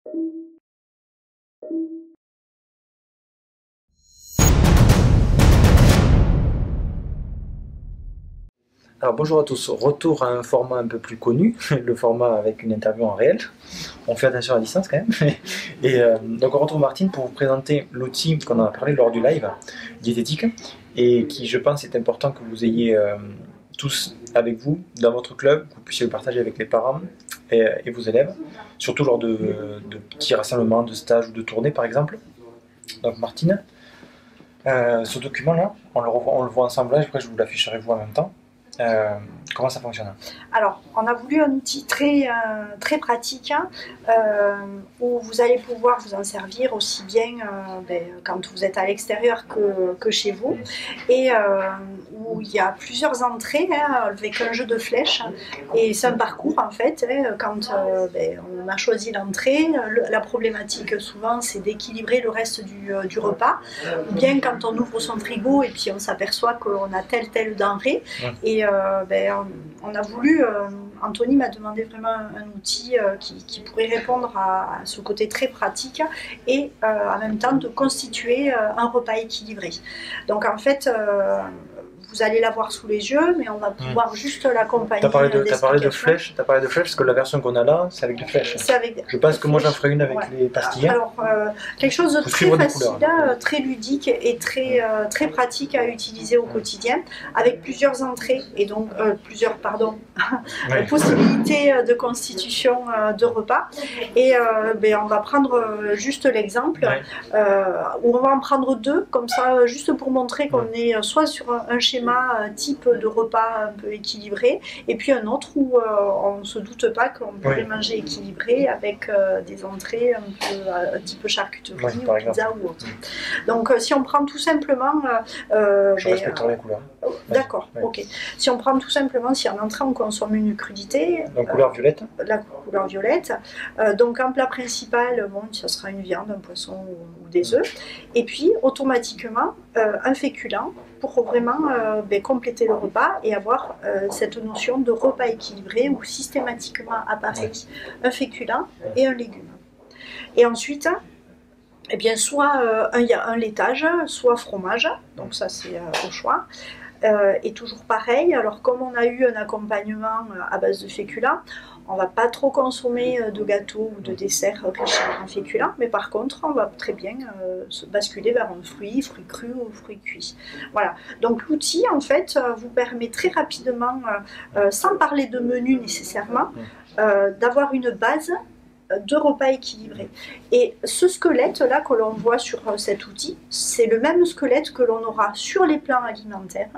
Alors bonjour à tous, retour à un format un peu plus connu, le format avec une interview en réel. On fait attention à la distance quand même. Et donc on retrouve Martine pour vous présenter l'outil qu'on a parlé lors du live, diététique, et qui je pense est important que vous ayez tous avec vous dans votre club, que vous puissiez le partager avec les parents et vos élèves, surtout lors de petits rassemblements, de stages ou de tournées par exemple. Donc Martine, ce document là, on le voit ensemble là, après je vous l'afficherai vous en même temps. Comment ça fonctionne? Alors, on a voulu un outil très pratique hein, où vous allez pouvoir vous en servir aussi bien quand vous êtes à l'extérieur que chez vous et où il y a plusieurs entrées hein, avec un jeu de flèches et c'est un parcours en fait. Hein, quand on a choisi l'entrée, la problématique souvent c'est d'équilibrer le reste du repas ou bien quand on ouvre son frigo et puis on s'aperçoit qu'on a telle denrée et on a voulu, Anthony m'a demandé vraiment un outil qui pourrait répondre à ce côté très pratique et en même temps de constituer un repas équilibré. Donc en fait, vous allez l'avoir sous les yeux, mais on va pouvoir juste l'accompagner. Tu as parlé de flèches, parce que la version qu'on a là, c'est avec des flèches. Je pense que moi j'en ferai une avec les pastilles. Alors, quelque chose de très facile, très ludique et très pratique à utiliser au quotidien, avec plusieurs entrées et donc possibilités de constitution de repas. Et on va prendre juste l'exemple, où on va en prendre deux, comme ça, juste pour montrer qu'on est soit sur un schéma type de repas un peu équilibré et puis un autre où on ne se doute pas qu'on pourrait manger équilibré avec des entrées un type charcuterie ou pizza ou autre. Donc si on prend tout simplement je respecterai les couleurs. D'accord, ok. Si on prend tout simplement, si en entrée on consomme une crudité, donc couleur violette. La couleur violette. Donc en plat principal, bon, ça sera une viande, un poisson ou des œufs. Et puis automatiquement un féculent pour vraiment compléter le repas et avoir cette notion de repas équilibré où systématiquement apparaît un féculent et un légume. Et ensuite, eh bien, soit il y a un laitage, soit fromage, donc ça c'est au choix. Et toujours pareil, alors comme on a eu un accompagnement à base de féculents, on ne va pas trop consommer de gâteaux ou de desserts riches en féculents, mais par contre, on va très bien se basculer vers un fruit cru ou fruit cuit. Voilà. Donc l'outil, en fait, vous permet très rapidement, sans parler de menu nécessairement, d'avoir une base de repas équilibrés. Et ce squelette-là que l'on voit sur cet outil, c'est le même squelette que l'on aura sur les plans alimentaires.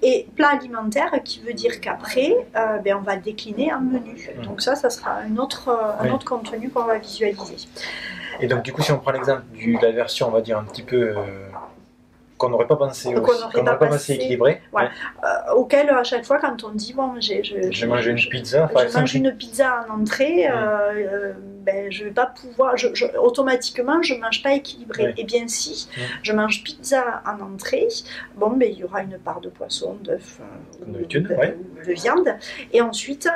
Et plat alimentaire qui veut dire qu'après, on va décliner en menu. Donc ça sera un autre contenu qu'on va visualiser. Et donc du coup, si on prend l'exemple de la version, on va dire un petit peu... qu'on n'aurait pas pensé équilibré. Ouais. Auquel à chaque fois quand on dit bon j'ai mangé une pizza, une pizza en entrée, je vais pas pouvoir, automatiquement je mange pas équilibré. Et bien si je mange pizza en entrée, il y aura une part de poisson, d'œuf de viande, et ensuite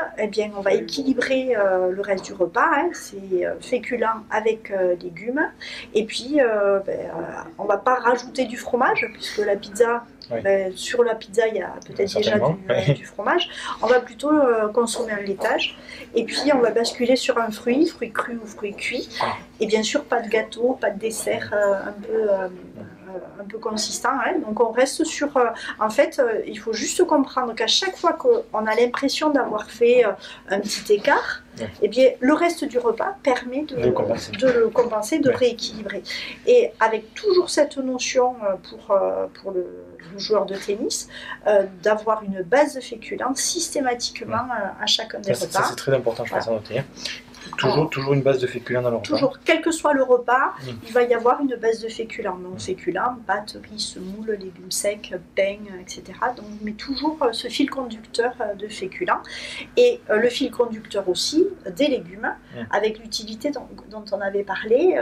on va équilibrer le reste du repas, c'est féculent avec légumes, et puis on va pas rajouter du fromage puisque la pizza, sur la pizza il y a peut-être déjà du fromage. On va plutôt consommer un laitage et puis on va basculer sur un fruit cru ou fruit cuit, et bien sûr pas de gâteau, pas de dessert un peu consistant, donc on reste sur en fait il faut juste comprendre qu'à chaque fois qu'on a l'impression d'avoir fait un petit écart, et bien le reste du repas permet de le compenser, de rééquilibrer, et avec toujours cette notion pour le joueur de tennis, d'avoir une base de féculents systématiquement à chacun des repas. Ça c'est très important, je pense à noter. Toujours une base de féculents dans le repas. Toujours, quel que soit le repas, il va y avoir une base de féculents. Donc féculents, pâtes, riz, semoule, légumes secs, pain, etc. Donc, mais toujours ce fil conducteur de féculents. Et le fil conducteur aussi des légumes, avec l'utilité dont on avait parlé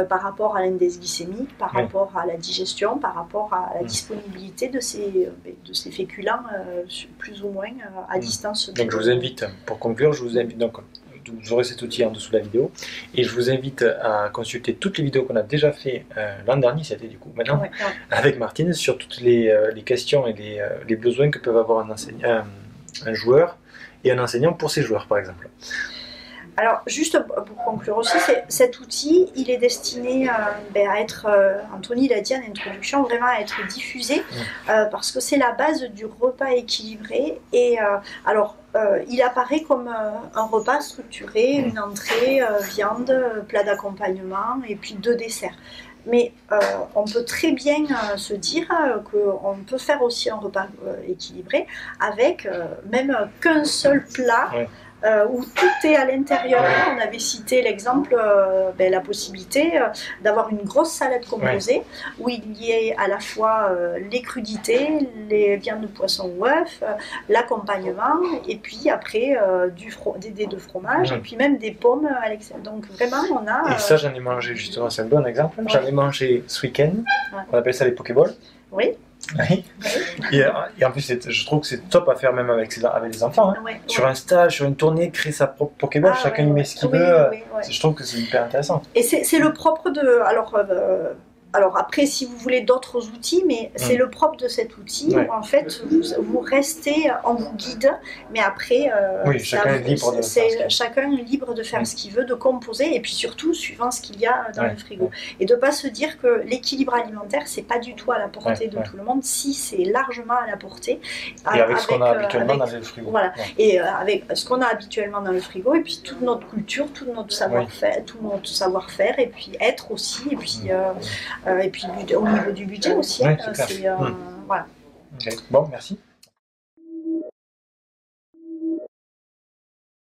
par rapport à l'index glycémique, par rapport à la digestion, par rapport à la disponibilité de ces féculents plus ou moins à distance. Donc je vous invite, pour conclure, vous aurez cet outil en dessous de la vidéo. Et je vous invite à consulter toutes les vidéos qu'on a déjà fait l'an dernier, c'était du coup maintenant, avec Martine, sur toutes les questions et les besoins que peuvent avoir un joueur et un enseignant pour ses joueurs, par exemple. Alors, juste pour conclure aussi, cet outil, il est destiné à être, Anthony l'a dit en introduction, vraiment à être diffusé, parce que c'est la base du repas équilibré. Et il apparaît comme un repas structuré, une entrée, viande, plat d'accompagnement et puis 2 desserts. Mais on peut très bien se dire qu'on peut faire aussi un repas équilibré avec même qu'un seul plat. Où tout est à l'intérieur. On avait cité l'exemple, la possibilité d'avoir une grosse salade composée où il y ait à la fois les crudités, les viandes de poisson ou œufs, l'accompagnement, et puis après des dés de fromage, et puis même des pommes à l'extérieur. Donc vraiment, on a... Et ça, j'en ai mangé justement, c'est un bon exemple. J'en ai mangé ce week-end, on appelle ça les Pokéballs. Oui. Oui. Et en plus, je trouve que c'est top à faire même avec les enfants. Sur un stage, sur une tournée, créer sa propre Pokéball, chacun y met ce qu'il veut. Je trouve que c'est hyper intéressant. Et c'est le propre de... Alors après, si vous voulez d'autres outils, mais c'est le propre de cet outil où en fait vous restez, on vous guide, mais après chacun est libre de faire ce qu'il veut, de composer, et puis surtout suivant ce qu'il y a dans le frigo. Et de ne pas se dire que l'équilibre alimentaire, c'est pas du tout à la portée de tout le monde, si c'est largement à la portée. Et avec ce qu'on a habituellement dans le frigo. Voilà, et avec ce qu'on a habituellement dans le frigo, et puis toute notre culture, tout notre savoir-faire, et puis être aussi, et puis au niveau du budget aussi. Voilà. Okay. Bon, merci.